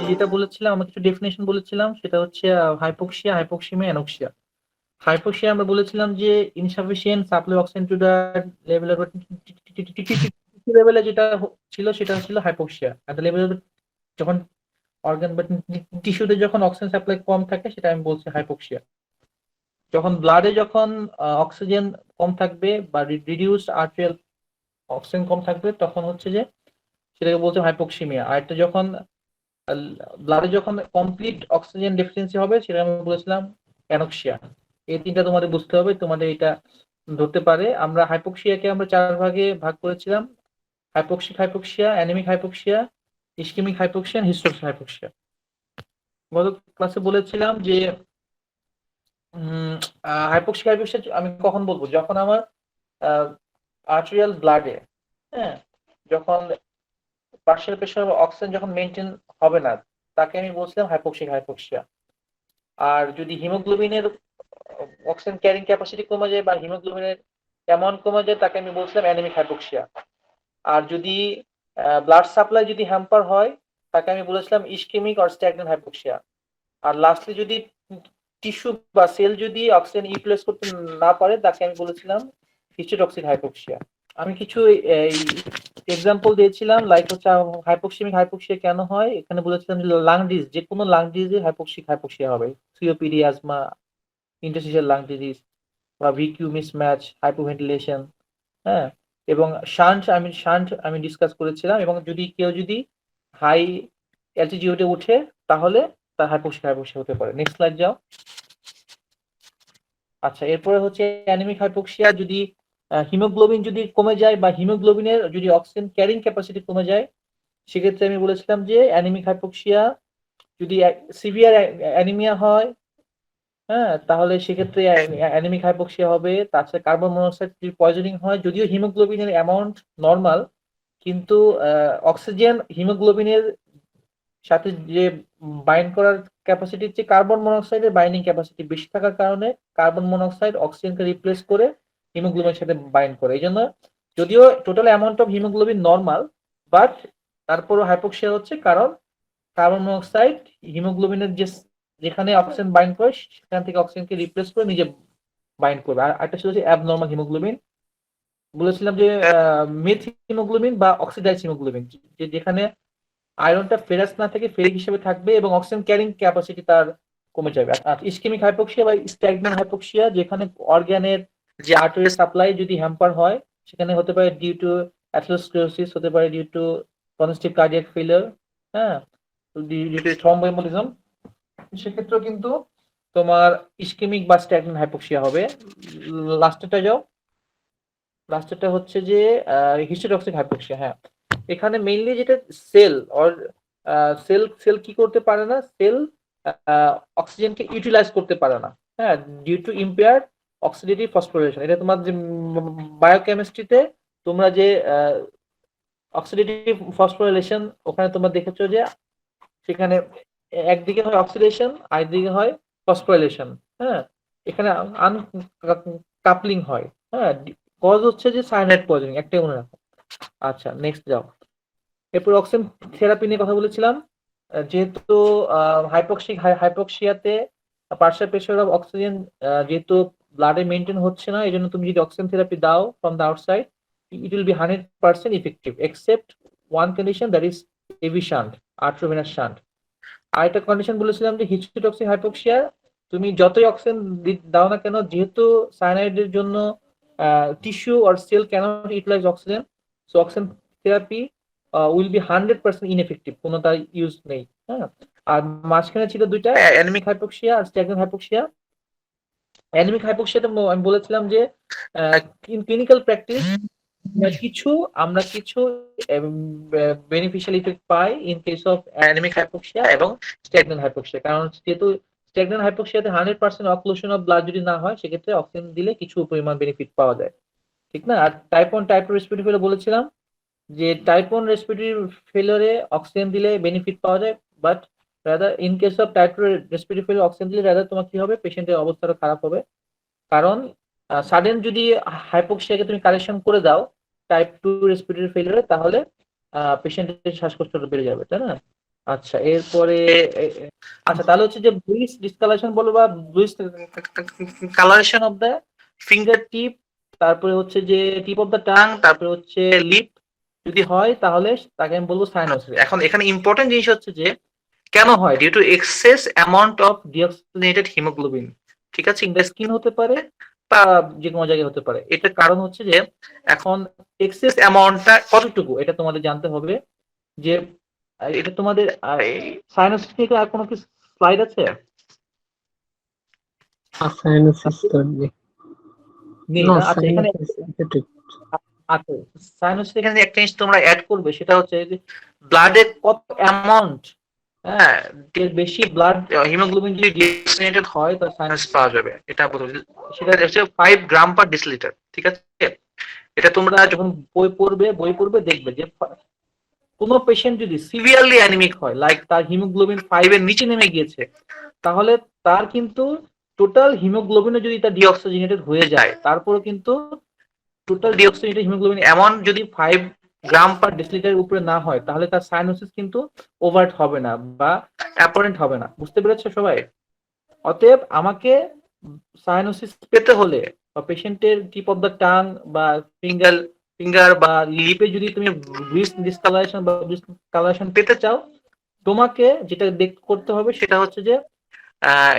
যেটা বলেছিলাম, আমরা কিছু ডেফিনেশন বলেছিলাম, সেটা হচ্ছে হাইপোক্সিয়া, হাইপোক্সিমিয়া, অ্যানোক্সিয়া। হাইপোক্সিয়া আমরা বলেছিলাম যে insufficient supply oxygen to the level লেভেলে যেটা ছিল সেটা ছিল হাইপোক্সিয়া। আর দ্য লেভেল যখন অর্গান বা টিস্যুতে যখন অক্সিজেন সাপ্লাই কম থাকে সেটা আমি বলছি হাইপোক্সিয়া। যখন ব্লাডে যখন অক্সিজেন কম থাকবে বা রিডিউসড আর্টেরিয়াল অক্সিজেন কম থাকবে তখন হচ্ছে যে সেটাকে বলছে হাইপোক্সিমিয়া। আর এটা যখন ব্লাডে যখন কমপ্লিট অক্সিজেন ডেফিসিয়েন্সি হবে সেটা আমি বলেছিলাম অ্যানোক্সিয়া। এই তিনটা তোমাদের বুঝতে হবে, তোমাদের এটা ধরতে পারে। আমরা হাইপোক্সিয়াকে আমরা চার ভাগে ভাগ করেছিলাম: hypoxic hypoxia, anaemic hypoxia, ischaemic hypoxia, histotoxic hypoxia. গত ক্লাসে বলেছিলাম যে হাইপোক্সিক হাইপোক্সিয়া আমি কখন বলবো, যখন আমার আর্টেরিয়াল ব্লাডে, হ্যাঁ, যখন পার্শিয়াল প্রেশার অক্সিজেন যখন মেনটেন হবে না, তাকে আমি বলছিলাম হাইপোক্সিক হাইপোক্সিয়া। আর যদি হিমোগ্লোবিনের অক্সিজেন ক্যারিং ক্যাপাসিটি কমে যায় বা হিমোগ্লোবিনের অ্যামাউন্ট কমে যায় তাকে আমি বলছিলাম অ্যানিমিক হাইপোক্সিয়া। আর যদি ব্লাড সাপ্লাই যদি হ্যাম্পার হয় তাকে আমি বলেছিলাম ইসকেমিক অর স্ট্যাগন্যান্ট হাইপোক্সিয়া। আর লাস্টলি যদি টিস্যু বা সেল যদি অক্সিজেন ইউটিলাইজ করতে না পারে তাকে আমি বলেছিলাম হিস্টোটক্সিক হাইপোক্সিয়া। আমি কিছু এক্সাম্পল দিয়েছিলাম, লাইক হচ্ছে হাইপোক্সিমিক হাইপোক্সিয়া কেন হয়, এখানে বলেছিলাম যে লাং ডিজিজ, যে কোনো লাং ডিজিজে হাইপোক্সিক হাইপোক্সিয়া হবে: COPD, asthma, interstitial lung disease বা ভিকিউ মিসম্যাচ, হাইপোভেন্টিলেশন। হ্যাঁ, এবং শান্ট আমি ডিসকাস করেছিলাম। এবং যদি কেউ যদি হাই অ্যালটিটিউডে উঠে তাহলে তার হাইপোক্সিক হাইপোক্সিয়া হতে পারে। নেক্সট স্লাইড যাও। আচ্ছা, এরপরে হচ্ছে অ্যানিমিক হাইপোক্সিয়া। যদি হিমোগ্লোবিন যদি কমে যায় বা হিমোগ্লোবিনের যদি অক্সিজেন ক্যারিং ক্যাপাসিটি কমে যায় সেক্ষেত্রে আমি বলেছিলাম যে অ্যানিমিক হাইপোক্সিয়া। যদি সিভিয়ার অ্যানিমিয়া হয়, হ্যাঁ, তাহলে সেক্ষেত্রে অ্যানিমিক হাইপোক্সিয়া হবে। তাছাড়া কার্বন মনোক্সাইড যদি পয়জনিং হয়, যদিও হিমোগ্লোবিনের অ্যামাউন্ট নর্মাল, কিন্তু অক্সিজেন হিমোগ্লোবিনের সাথে যে বাইন্ড করার ক্যাপাসিটির চেয়ে কার্বন মনোক্সাইডের বাইন্ডিং ক্যাপাসিটি বেশি থাকার কারণে কার্বন মনোক্সাইড অক্সিজেনকে রিপ্লেস করে হিমোগ্লোবিনের সাথে বাইন্ড করে। এই জন্য যদিও total amount of haemoglobin normal, but তারপরও হাইপোক্সিয়া হচ্ছে কারণ কার্বন মনোক্সাইড হিমোগ্লোবিনের যে যেখানে অক্সিজেন বাইন্ড করে সেখান থেকে অক্সিজেনকে রিপ্লেস করে নিজে বাইন্ড করবে। আর একটা ছিল যে অ্যাবনর্মাল হিমোগ্লোবিন। বলেছিলাম যে মিথ হিমোগ্লোবিন বা অক্সিডাইজ হিমোগ্লোবিন, যেখানে আয়রনটা ফেরাস না থেকে ফেরিক হিসেবে থাকবে এবং অক্সিজেন ক্যারিং ক্যাপাসিটি তার কমে যাবে। আর ইসকেমিক হাইপোক্সিয়া বা স্ট্যাগন্যান্ট হাইপোক্সিয়া, যেখানে অর্গানের যে আর্টারি সাপ্লাই যদি হ্যাম্পার হয়, সেখানে হতে পারে ডিউ টু অ্যাথেরোস্ক্লেরোসিস, হতে পারে due to congestive cardiac failure, হ্যাঁ, ডিউ টু থ্রম্বোএম্বোলিজম। সেক্ষেত্রেও কিন্তু তোমার ইসকেমিক বা স্ট্যাগন্যান্ট হাইপোক্সিয়া হবে। লাস্টেরটা যাও। লাস্টেরটা হচ্ছে যে হিস্টোটক্সিক হাইপোক্সিয়া। হ্যাঁ, এখানে মেইনলি যেটা সেল অর সেল কি করতে পারে না, সেল অক্সিজেনকে ইউটিলাইজ করতে পারে না, হ্যাঁ, due to impaired oxidative phosphorylation. এটা তোমার যে বায়োকেমিস্ট্রিতে তোমরা যে অক্সিডেটিভ ফসফোরিলেশন ওখানে তোমরা দেখেছো যে সেখানে একদিকে হয় অক্সিডেশন আর একদিকে হয় ফসফোরিলেশন। হ্যাঁ, এখানে আনকাপলিং হয়। হ্যাঁ, কজ হচ্ছে যে সায়ানাইড পয়জনিং, একটাই মনে রাখো। আচ্ছা, নেক্সট যাও। এরপর অক্সিজেন থেরাপি নিয়ে কথা বলেছিলাম। যেহেতু হাইপোক্সিয়াতে পার্শ্ব প্রেশার অফ অক্সিজেন যেহেতু ব্লাডে মেনটেন হচ্ছে না, এই জন্য তুমি যদি অক্সিজেন থেরাপি দাও from the outside, it will be 100% effective except one condition, that is AV shunt, arteriovenous shunt. আর একটা কন্ডিশন বলেছিলাম যে হিস্টোটক্সিক হাইপোক্সিয়া, তুমি যতই অক্সিজেন দাও না কেন, যেহেতু সায়ানাইডের জন্য tissue or cell cannot utilise oxygen, so oxygen therapy will be 100% ineffective, কোনো তার ইউজ নেই। হ্যাঁ, আর মাঝখানে ছিল দুইটা, অ্যানিমিক হাইপোক্সিয়া আর স্ট্যাগন্যান্ট হাইপোক্সিয়া। অ্যানিমিক হাইপোক্সিয়াতে আমি বলেছিলাম যে ক্লিনিক্যাল প্র্যাকটিস আমরা কিছু বেনিফিশিয়াল ইফেক্ট পাই in case of anaemic hypoxia এবং স্ট্যাগন্যান্ট হাইপোক্সিয়া। কারণ যেহেতু স্ট্যাগন্যান্ট হাইপোক্সিয়াতে 100% অক্লুশন অফ ব্লাড যদি না হয় সেক্ষেত্রে অক্সিজেন দিলে কিছু পরিমাণ বেনিফিট পাওয়া যায়, ঠিক না? আর টাইপ 1 টাইপ 2 রেসপিরেটরি ফেলিওর বলেছিলাম যে টাইপ 1 রেসপিরেটরি ফেলিওরে অক্সিজেন দিলে বেনিফিট পাওয়া যায়, but rather in case of type 2 respiratory failure oxygen দিলে রাদার তোমার কি হবে, পেশেন্টের অবস্থাটা খারাপ হবে। কারণ সাডেন যদি হাইপোক্সিয়াকে তুমি কারেকশন করে দাও টাইপ 2 রেসপিরেটরি ফেলিওরে, তাহলে পেশেন্টের শ্বাসকষ্টটা বেড়ে যাবে, তাই না? আচ্ছা এরপরে আচ্ছা তাহলে হচ্ছে যে ব্লুইশ ডিসকালারেশন বলো বা bluish colouration of the finger tip, তারপরে হচ্ছে যে টিপ অফ দ্য টাং, তারপরে হচ্ছে লিপ যদি হয় তাহলে তাকে আমি বলবো সাইনোসিস। এখন এখানে ইম্পর্টেন্ট জিনিস হচ্ছে যে কেন হয়, due to excess amount of deoxygenated haemoglobin. ঠিক আছে, ইন দ্য স্কিন হতে পারে বা যে কোনো জায়গায় হতে পারে। এটার কারণ হচ্ছে যে এখন এক্সেস অ্যামাউন্টটা কতটুকু এটা তোমাদের জানতে হবে। যে এটা তোমাদের সাইনোসিস নিয়ে আর কোনো কি স্লাইড আছে? সাইনোসিস তো নেই। নেই নো না? আচ্ছা এখানে সাইনোসিস এটা ঠিক। আচ্ছা সাইনোসিস এখানে একটা জিনিস তোমরা অ্যাড করবে, সেটা হচ্ছে যে ব্লাডে কত অ্যামাউন্ট, হ্যাঁ, এর বেশি ব্লাড হিমোগ্লোবিন যদি ডিঅক্সিজেনেটেড হয় তাহলে সাইনোসিস পাওয়া যাবে। এটা বলতে সেটা হচ্ছে 5 গ্রাম পার ডেসিলিটার। ঠিক আছে, এটা তোমরা যখন বই পড়বে দেখবে যে কোনো পেশেন্ট যদি সিভিয়ারলি অ্যানিমিক হয়, লাইক তার হিমোগ্লোবিন 5 এর নিচে নেমে গিয়েছে, তাহলে তার কিন্তু টোটাল হিমোগ্লোবিনও যদি তার ডিঅক্সিজেনেটেড হয়ে যায়, তারপরে কিন্তু টোটাল ডিঅক্সিজেনেটেড হিমোগ্লোবিন এমন যদি 5 গ্রাম পার ডেসিলিটারের উপরে না হয়, তাহলে তার সাইনোসিস কিন্তু ওভার্ট হবে না বা অ্যাপারেন্ট হবে না। বুঝতে পেরেছো সবাই? অতএব আমাকে সাইনোসিস পেতে হলে বা পেশেন্টের টিপ অফ দ্য টাং বা ফিঙ্গার বা লিপে যদি তুমি ডিসকালারেশন বা ডিসকালারেশন পেতে চাও, তোমাকে যেটা করতে হবে সেটা হচ্ছে যে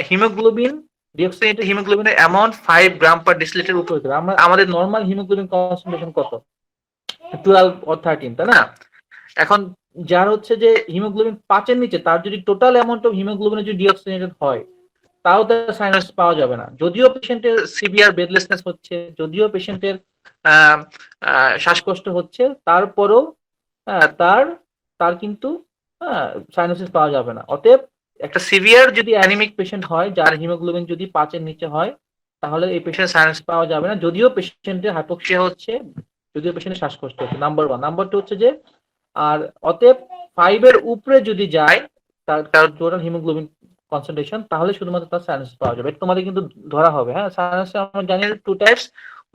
হিমোগ্লোবিন ডিঅক্সিজেনেটেড হিমোগ্লোবিনের অ্যামাউন্ট 5 গ্রাম পার ডেসিলিটার উপরে হতে হবে। আমরা আমাদের নর্মাল হিমোগ্লোবিন কনসেন্ট্রেশন কত? 12 অর 13, তাই না? এখন যার হচ্ছে যে হিমোগ্লোবিন 5 এর নিচে, তার যদি টোটাল অ্যামাউন্ট অফ হিমোগ্লোবিন যদি ডিঅক্সিজেনেটেড হয়, তাও তার সাইনাস পাওয়া যাবে না। যদিও পেশেন্টের সিভিয়ার ব্রেথলেসনেস হচ্ছে, যদিও পেশেন্টের শ্বাসকষ্ট হচ্ছে, তারপরেও তার তার কিন্তু সাইনোসিস পাওয়া যাবে না। অতএব একটা সিভিয়ার যদি অ্যানিমিক পেশেন্ট হয়, যার হিমোগ্লোবিন যদি 5 এর নিচে হয়, তাহলে এই পেশেন্ট সাইনোসিস পাওয়া যাবে না, যদিও পেশেন্টের হাইপোক্সিয়া হচ্ছে, যদিও পেশেন্টের শ্বাসকষ্ট হচ্ছে। নাম্বার 1। নাম্বার 2 হচ্ছে যে আর অতএব 5 এর উপরে যদি যায় তার টোটাল হিমোগ্লোবিন কনসেন্ট্রেশন, তাহলে শুধুমাত্র তার সাইনোসিস পাওয়া যাবে। এটা তোমাদের কিন্তু ধরা হবে। হ্যাঁ, সাইনোসিস আমরা জানি two types,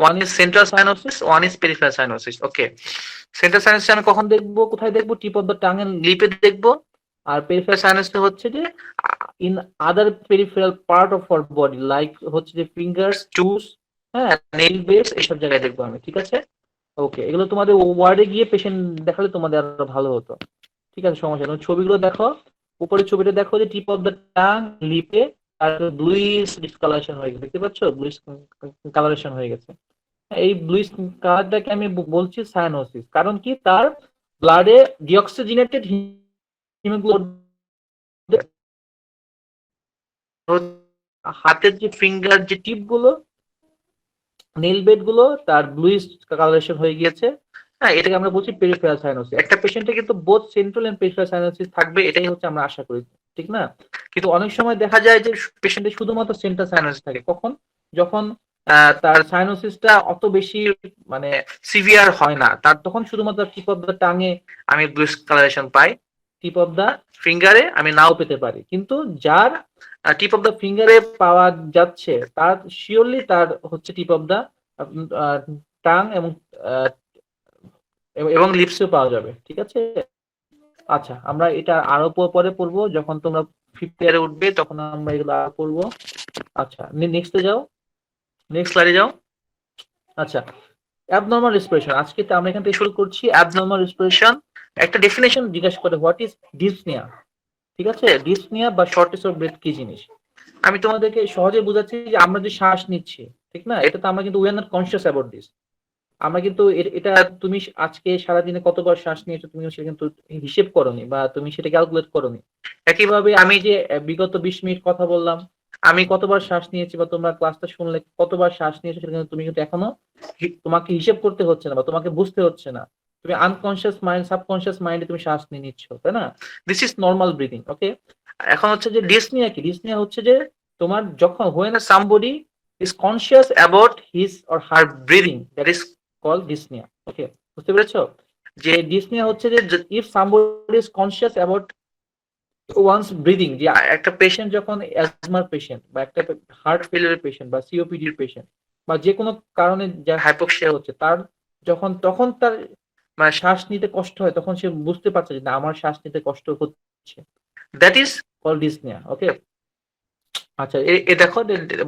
one is central cyanosis, one is peripheral cyanosis. Okay, central cyanosis আমি কখন দেখবো, কোথায় দেখবো? Tip of the tongue and লিপে দেখবো। আর পেরিফেরাল সাইনোসিস হচ্ছে যে in other peripheral part of our body, like হচ্ছে যে ফিঙ্গার্স, টুস, হ্যাঁ, নেইল বেস, এইসব জায়গায় দেখবো আমি। ঠিক আছে, ওকে, এগুলো তোমাদের ওয়ার্ডে গিয়ে পেশেন্ট দেখালে তোমাদের আরো ভালো হতো। ঠিক আছে, সমস্যা নেই। ছবিগুলো দেখো, উপরে ছবিটা দেখো যে টিপ অফ দ্য টাং, লিপে আর ব্লুইশ ডিসকালারেশন হয়ে গেছে। দেখতে পাচ্ছ? ব্লুইশ কালারেশন হয়ে গেছে। এই ব্লুইশ কালারটাকে আমি বলছি সায়ানোসিস। কারণ কি, তার ব্লাডে ডিঅক্সিজেনেটেড হিমোগ্লোবিন, হাতের যে ফিঙ্গার যে টিপ গুলো, নেল বেড গুলো, তার ব্লুইশ কালারেশন হয়ে গিয়েছে। হ্যাঁ, এটাকে আমরা বলছি পেরিফেরাল সাইনোসিস। একটা পেশেন্টে কিন্তু both central and peripheral cyanosis থাকবে, এটাই হচ্ছে আমরা আশা করি। ঠিক না? কিন্তু অনেক সময় দেখা যায় যে পেশেন্টের শুধুমাত্র সেন্ট্রাল সাইনোসিস থাকে। কখন? যখন তার সাইনোসিসটা অত বেশি মানে সিভিয়ার হয় না, তার তখন শুধুমাত্র টিপ অফ দ্য টাঙে আমি ব্লুইশ কালারেশন পাই, টিপ অফ দ্য ফিঙ্গারে আমি নাও পেতে পারি। কিন্তু যার টিপ অফ দ্য ফিঙ্গারে পাওয়া যাচ্ছে, তার শিওরলি তার হচ্ছে টিপ অফ দ্য টাং এবং লিপসেও পাওয়া যাবে। ঠিক আছে, আচ্ছা আমরা এটা আরো পরে পড়বো, যখন তোমরা ফিফথ ইয়ারে উঠবে তখন আমরা এগুলো আরো পড়বো। আচ্ছা, নেক্সটে যাও, নেক্সট স্লাইডে যাও। আচ্ছা, অ্যাবনর্মাল রেসপিরেশন। আজকে তো আমরা এখান থেকে শুরু করছি। অ্যাবনর্মাল রেসপিরেশন একটা ডেফিনেশন জিজ্ঞাসা করে, হোয়াট ইজ ডিসনিয়া। ঠিক আছে, ডিসনিয়া বা শর্টেজ অফ ব্রেথ কি জিনিস, আমি তোমাদেরকে সহজে বোঝাচ্ছি যে আমরা যে শ্বাস নিচ্ছি, ঠিক না, এটা তো আমরা কিন্তু we are not conscious about this. আমরা কিন্তু এটা তুমি আজকে সারাদিনে কতবার শ্বাস নিয়েছো তুমি সেটা কিন্তু হিসেব করনি বা তুমি সেটা ক্যালকুলেট করনি। একইভাবে আমি যে বিগত 20 মিনিট কথা বললাম, আমি কতবার শ্বাস নিয়েছি বা তোমরা ক্লাসটা শুনলে কতবার শ্বাস নিয়েছো, সেটা কিন্তু তুমি কিন্তু এখনো তোমাকে হিসেব করতে হচ্ছে না বা তোমাকে বুঝতে হচ্ছে না। তুমি আনকনসিয়াস মাইন্ড, সাবকনসিয়াস মাইন্ডে তুমি শ্বাস নিয়ে নিচ্ছ, তাই না? This is normal breathing. Okay, এখন হচ্ছে যে ডিসনিয়া কি? ডিসনিয়া হচ্ছে যে তোমার যখন when somebody is conscious about his or her breathing, that is called dyspnea. ওকে, বুঝতে পেরেছো? যে dyspnea হচ্ছে যে if somebody is conscious about one's breathing, যে একটা পেশেন্ট যখন অ্যাজমার পেশেন্ট বা একটা হার্ট ফেলিয়ার পেশেন্ট বা সিওপিডির পেশেন্ট বা যে কোনো কারণে যার হাইপোক্সিয়া হচ্ছে, তার তখন তার মানে শ্বাস নিতে কষ্ট হয়, তখন সে বুঝতে পারছে যে না আমার শ্বাস নিতে কষ্ট হচ্ছে। নিচ্ছে, দ্যাট ইজ কল ডিসনিয়া। ওকে, আচ্ছা এ দেখো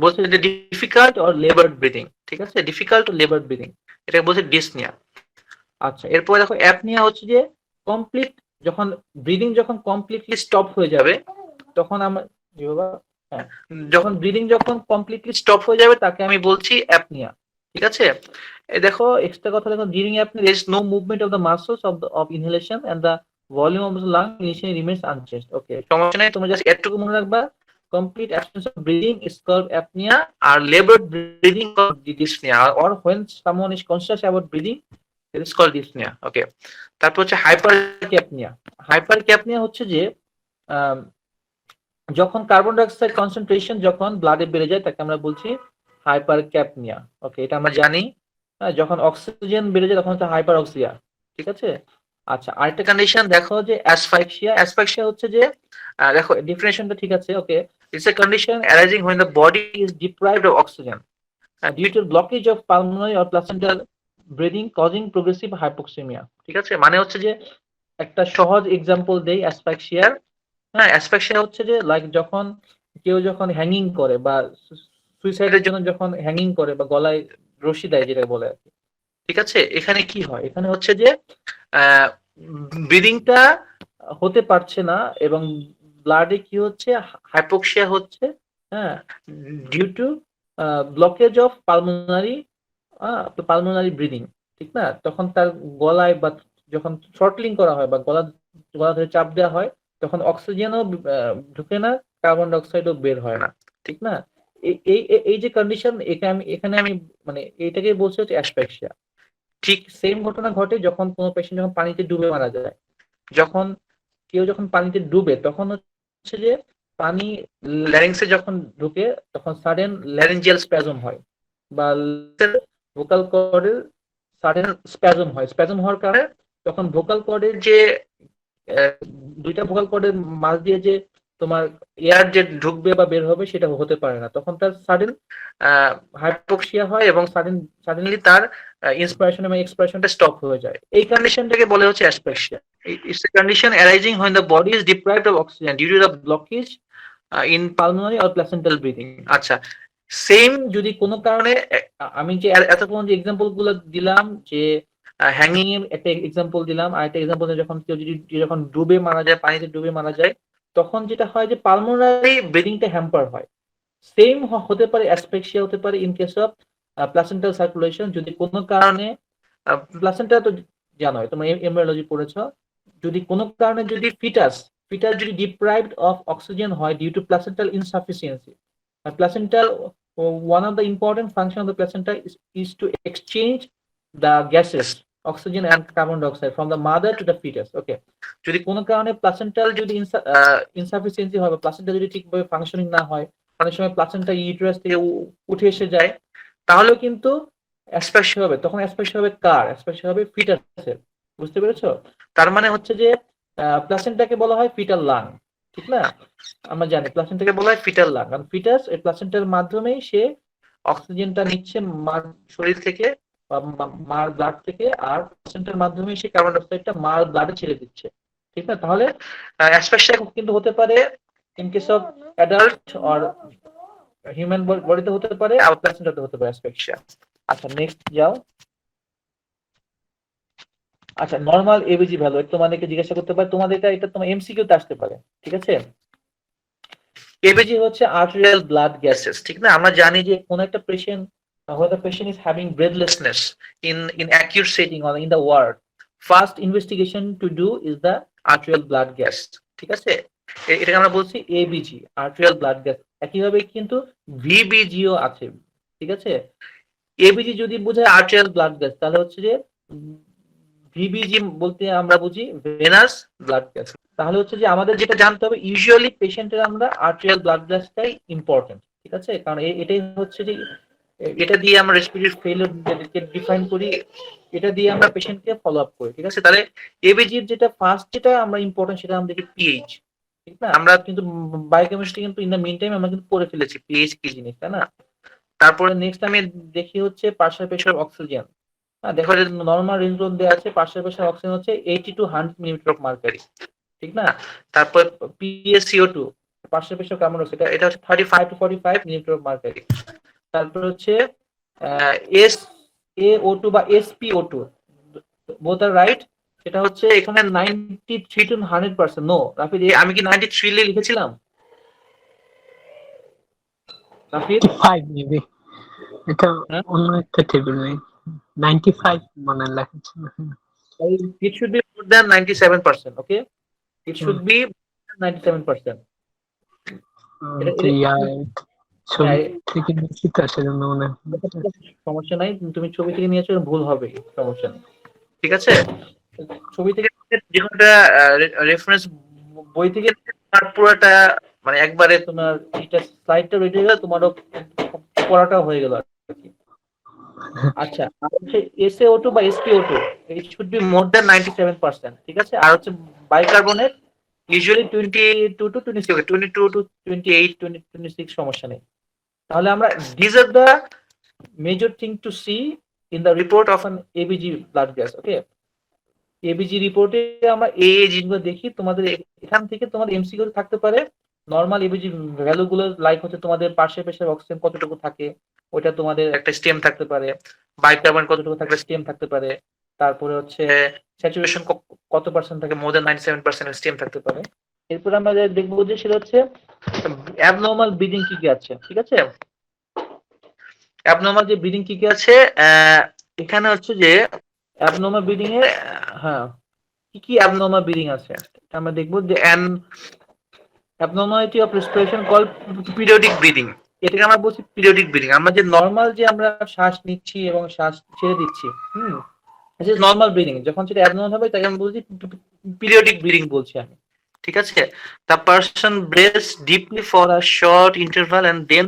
বলছে যে ডিফিকাল্ট অর লেবার্ড ব্রিদিং, ঠিক আছে, ডিফিকাল্ট অর লেবার্ড ব্রিদিং, এটা বলছে ডিসনিয়া। আচ্ছা এরপরে দেখো অ্যাপনিয়া হচ্ছে যে কমপ্লিট, যখন ব্রিদিং যখন কমপ্লিটলি স্টপ হয়ে যাবে তখন আমরা কি বাবা, হ্যাঁ, যখন ব্রিদিং যখন কমপ্লিটলি স্টপ হয়ে যাবে তাকে আমি বলছি অ্যাপনিয়া, ঠিক আছে। এই দেখো এক্সট্রা কথা দেখো, during apnoea there is no movement of the muscles of inhalation and the volume of the lung initially remains unchanged. Okay, সমস্যা নাই, তোমরা জাস্ট এটুকু মনে রাখবা, complete absence of breathing is called apnea, or labored breathing called dyspnea, or when someone is conscious about breathing it is called dyspnea. Okay, তারপর হচ্ছে hypercapnia. Hypercapnia হচ্ছে যে যখন কার্বন ডাই অক্সাইড কনসেন্ট্রেশন যখন ব্লাডে বেড়ে যায় তাকে আমরা বলছি হাইপারক্যাপনিয়া। ওকে, এটা আমরা জানি। যখন অক্সিজেন বেড়ে যায় তখন হচ্ছে হাইপারঅক্সিয়া, ঠিক আছে। আচ্ছা আরেকটা কন্ডিশন দেখো যে অ্যাসফাইক্সিয়া। অ্যাসফাইক্সিয়া হচ্ছে যে দেখো ডেফিনেশনটা ঠিক আছে। Okay, it's a condition arising when the body is deprived of oxygen due to blockage of pulmonary or placental breathing causing progressive hypoxemia, ঠিক আছে। মানে হচ্ছে যে একটা সহজ এক্সাম্পল দেই অ্যাসফাইক্সিয়ার। হ্যাঁ, অ্যাসফাইক্সিয়া হচ্ছে যে লাইক যখন কেউ যখন হ্যাঙ্গিং করে বা সুইসাইডের জন্য যখন হ্যাঙ্গিং করে বা গলায় রশি দেয় যেটা বলে আর কি, ঠিক আছে। এখানে কি হয়, এখানে হচ্ছে যে ব্রিদিংটা হতে পারছে না এবং ব্লাডে কি হচ্ছে, হাইপোক্সিয়া হচ্ছে, হ্যাঁ, due to blockage of pulmonary breathing, ঠিক না। তখন তার গলায় বা যখন থ্রটলিং করা হয় বা গলা ধরে চাপ দেওয়া হয় তখন অক্সিজেনও ঢুকে না, কার্বন ডাই অক্সাইডও বের হয় না, ঠিক না। এই যে কন্ডিশন এখানে আমি মানে এইটাকে বলছি হচ্ছে অ্যাসফাইক্সিয়া। ঠিক সেম ঘটনা ঘটে যখন কোনো পেশেন্ট যখন পানিতে ডুবে মারা যায়। যখন কেউ যখন পানিতে ডুবে তখন হচ্ছে যে পানি ল্যারিংসে যখন ঢুকে তখন সাডেন ল্যারিঞ্জিয়াল স্প্যাজম হয় বা ভোকাল কর্ডের সাডেন স্প্যাজম হয়। স্প্যাজম হওয়ার কারণে তখন ভোকাল কর্ডের যে দুইটা ভোকাল কর্ডের মাঝ দিয়ে যে তোমার এয়ার যে ঢুকবে বা বের হবে সেটা হতে পারে না, তখন তার সাডেন হাইপোক্সিয়া হয় এবং সাডেনলি তার ইন্সপিরেশন এবং এক্সপিরেশনটা স্টপ হয়ে যায়। এই কন্ডিশনটাকে বলে হচ্ছে asphyxia. It's a condition arising when the body is deprived of oxygen due to the blockage in pulmonary or placental breathing. আচ্ছা সেম যদি কোনো কারণে আমি যে এতক্ষণ যে এক্সাম্পল গুলো দিলাম যে হ্যাঙ্গিং এর একটা এক্সাম্পল দিলাম, আর একটা এক্সাম্পল যখন কেউ যদি যখন ডুবে মারা যায়, পানিতে ডুবে মারা যায় তখন যেটা হয় যে পালমোনারি ব্রিদিংটা হ্যাম্পার হয়। সেম হতে পারে অ্যাসফাইক্সিয়া হতে পারে in case of placental circulation. যদি কোনো কারণে প্লাসেন্টা তো জানোই তোমরা এমব্রায়োলজি পড়েছো, যদি কোনো কারণে যদি ফিটাস যদি ডিপ্রাইভড অফ অক্সিজেন হয় due to placental insufficiency, placental one of the important function of the placenta is to exchange the gases oxygen and carbon dioxide from the mother to the fetus. Okay, যদি কোনো কারণে placental যদি insufficiency হয় বা placenta যদি ঠিকভাবে functioning না হয়, অনেক সময় প্লাসেন্টা ইউটেরাস থেকে উঠে এসে যায়, তাহলেও কিন্তু অ্যাসফাইক্সিয়া হবে। তখন অ্যাসফাইক্সিয়া হবে কার? অ্যাসফাইক্সিয়া হবে ফিটাসের। বুঝতে পেরেছো? তার মানে হচ্ছে যে প্লাসেন্টাকে বলা হয় ফিটাল লাং, ঠিক না। আমরা জানি প্লাসেন্টাকে বলা হয় ফিটাল লাং, কারণ ফিটাস এই প্লাসেন্টার মাধ্যমেই সে অক্সিজেনটা নিচ্ছে মার শরীর থেকে বা মার ব্লাড থেকে, আর প্লাসেন্টার মাধ্যমেই সে কার্বন ডাই অক্সাইডটা মার ব্লাডে ছেড়ে দিচ্ছে, ঠিক না। তাহলে অ্যাসফাইক্সিয়া কিন্তু হতে পারে in case of adult or human বডিতে হতে পারে, আর প্লাসেন্টাতে হতে পারে অ্যাসফাইক্সিয়া। আচ্ছা নেক্সট যাও। আচ্ছা নরমাল এবিজি ভ্যালু তোমাদেরকে জিজ্ঞাসা করতে পারে, তোমাদের এটা তোমার এমসিকিউ তে আসতে পারে, ঠিক আছে। এবিজি হচ্ছে আর্টেরিয়াল ব্লাড গ্যাসেস, ঠিক না। আমরা জানি যে কোন একটা patient when the patient is having breathlessness in acute setting or in the ward, first investigation to do is the arterial blood gas, ঠিক আছে। এটাকে আমরা বলছি এবিজি, আর্টেরিয়াল ব্লাড গ্যাস। একইভাবে কিন্তু ভিবিজিও আছে, ঠিক আছে। এবিজি যদি বোঝায় আর্টেরিয়াল ব্লাড গ্যাস তাহলে হচ্ছে যে ভিবিজি বলতে আমরা বুঝি ভেনাস ব্লাড গ্যাস। তাহলে হচ্ছে যে আমাদের যেটা জানতে হবে ইউজুয়ালি পেশেন্টের আমরা আর্টেরিয়াল ব্লাড গ্যাসটাই ইম্পর্টেন্ট, ঠিক আছে। কারণ এটাই হচ্ছে যে এটা দিয়ে আমরা রেসপিরেটরি ফেলিওরকে ডিফাইন করি, এটা দিয়ে আমরা পেশেন্টকে ফলো আপ করি, ঠিক আছে। তাহলে এবিজির যেটা ফার্স্ট যেটা আমরা ইম্পর্টেন্ট সেটা আমরা দেখি পিএইচ, ঠিক না। আমরা কিন্তু বায়োকেমিস্ট্রি কিন্তু ইন দ্য মিন টাইম আমরা কিন্তু পড়ে ফেলেছি পিএইচ কি জিনিস, তাই না। তারপরে নেক্সট আমি দেখি হচ্ছে পার্শিয়াল প্রেসার অক্সিজেন। দেখো যে নরমাল রেঞ্জ দেওয়া আছে, পার্শিয়াল প্রেসার অক্সিজেন হচ্ছে 80 to 100 মিলিমিটার অফ মার্কারি, ঠিক না? তারপর PaCO2 পার্শ্ব প্রেশার কার্বন ডাই অক্সাইড, এটা হচ্ছে 35 to 45 মিলিমিটার অফ মার্কারি। তারপর হচ্ছে SaO2 বা SpO2, বোথ আর রাইট। সেটা হচ্ছে এখানে 93 to 100%। নো রাফিদ, আমি কি 93 লিখেছিলাম রাফিদ? 95 মেবি, এটা হ্যাঁ, অন্য একটা টেবিল নেই, 95 মনে লেখা ছিল। it should be more than 97%, okay? It should be 97%। এটা তো এটা- ইয়া ছবি হ্যাঁ, থেকে নিচ্ছি তো সেজন্য মনে হয়। সমস্যা নাই, তুমি ছবি থেকে নিয়েছো, ভুল হবে, সমস্যা নেই, ঠিক আছে? ছবি থেকে যে কোনোটা রেফারেন্স বই থেকে তার পুরোটা, মানে একবারে তোমার এটা স্লাইডটা রেডি হয়ে গেল, তোমারও পড়াটা হয়ে গেল আর কি। আচ্ছা, আর হচ্ছে SaO2 বা SpO2, it should be more than 97%, ঠিক আছে? আর হচ্ছে বাইকার্বনেট ইউজুয়ালি 22 to 26, 22 to 28, 20, 26, সমস্যা নেই। তাহলে আমরা these are the major thing to see in the report of an ABG blood gas, okay? ABG রিপোর্টে আমরা এই জিনিসগুলো দেখি। তোমাদের এখান থেকে তোমাদের এমসিকিউ থাকতে পারে নরমাল এবিজি ভ্যালু গুলো, লাইক হচ্ছে তোমাদের পার্শ্ব প্রেসার অক্সিজেন কতটুকু থাকে, ওইটা তোমাদের একটা স্টেম থাকতে পারে, বাইকার্বন কতটুকু থাকলে স্টেম থাকতে পারে, তারপরে হচ্ছে স্যাচুরেশন কত পার্সেন্ট থাকে, মোর দেন 97% স্টেম থাকতে পারে। এরপর আমরা দেখবো যে সেটা হচ্ছে অ্যাবনর্মাল ব্রিদিং কি কি আছে, ঠিক আছে? অ্যাবনর্মাল যে ব্রিদিং কি কি আছে, এখানে হচ্ছে যে অ্যাবনর্মাল ব্রিদিং এ, হ্যাঁ, কি কি অ্যাবনর্মাল ব্রিদিং আছে আমরা দেখবো। যে abnormality of respiration called periodic breathing, এটাকে আমরা বলছি পিরিয়ডিক ব্রিদিং। আমরা যে নরমাল যে আমরা শ্বাস নিচ্ছি এবং শ্বাস ছেড়ে দিচ্ছি, নরমাল ব্রিদিং, যখন সেটা অ্যাবনর্মাল হবে তাকে আমি বলছি পিরিয়ডিক ব্রিদিং বলছি আমি, ঠিক আছে? The person breathes deeply for a short interval and then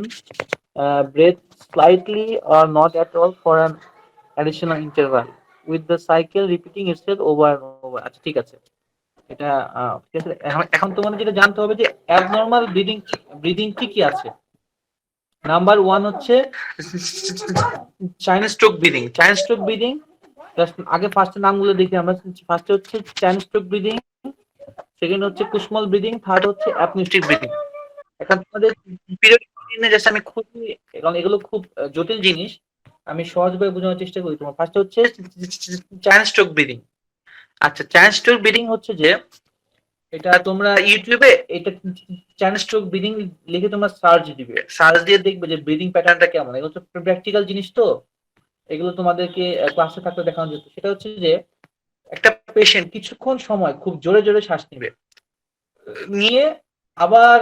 breathe slightly or not at all for an additional interval with the cycle repeating itself over and over. আচ্ছা, ঠিক আছে, এটা ঠিক আছে। এখন তোমাদের যেটা জানতে হবে যে অ্যাবনর্মাল ব্রিদিং ব্রিদিং কি কি আছে। নাম্বার 1 হচ্ছে Chinese stroke breathing. Chinese stroke breathing, আগে ফার্স্টের নামগুলো দেখি আমরা। ফার্স্টে হচ্ছে চাইনিজ স্ট্রোক ব্রিদিং, সেকেন্ড হচ্ছে কুসমল ব্রিদিং, থার্ড হচ্ছে অ্যাপনিস্টিক ব্রিদিং। এখন তোমাদের পিরিয়ডিক ব্রিদিং এর জাস্ট আমি খুবই, কারণ এগুলো খুব জটিল জিনিস, আমি সহজভাবে বোঝানোর চেষ্টা করি তোমার। ফার্স্টে হচ্ছে চাইনিজ স্ট্রোক ব্রিদিং। আচ্ছা, চাইনিজ স্ট্রোক ব্রিদিং হচ্ছে যে, এটা তোমরা ইউটিউবে এটা চাইনিজ স্ট্রোক ব্রিদিং লিখে তোমরা সার্চ দিবে, সার্চ দিয়ে দেখবে যে ব্রিদিং প্যাটার্নটা কেমন। এগুলো তো প্র্যাকটিক্যাল জিনিস, তো এগুলো তোমাদেরকে ক্লাসে থাকতে দেখানো যেত। সেটা হচ্ছে যে একটা পেশেন্ট কিছুক্ষণ সময় খুব জোরে জোরে শ্বাস নিবে, নিয়ে আবার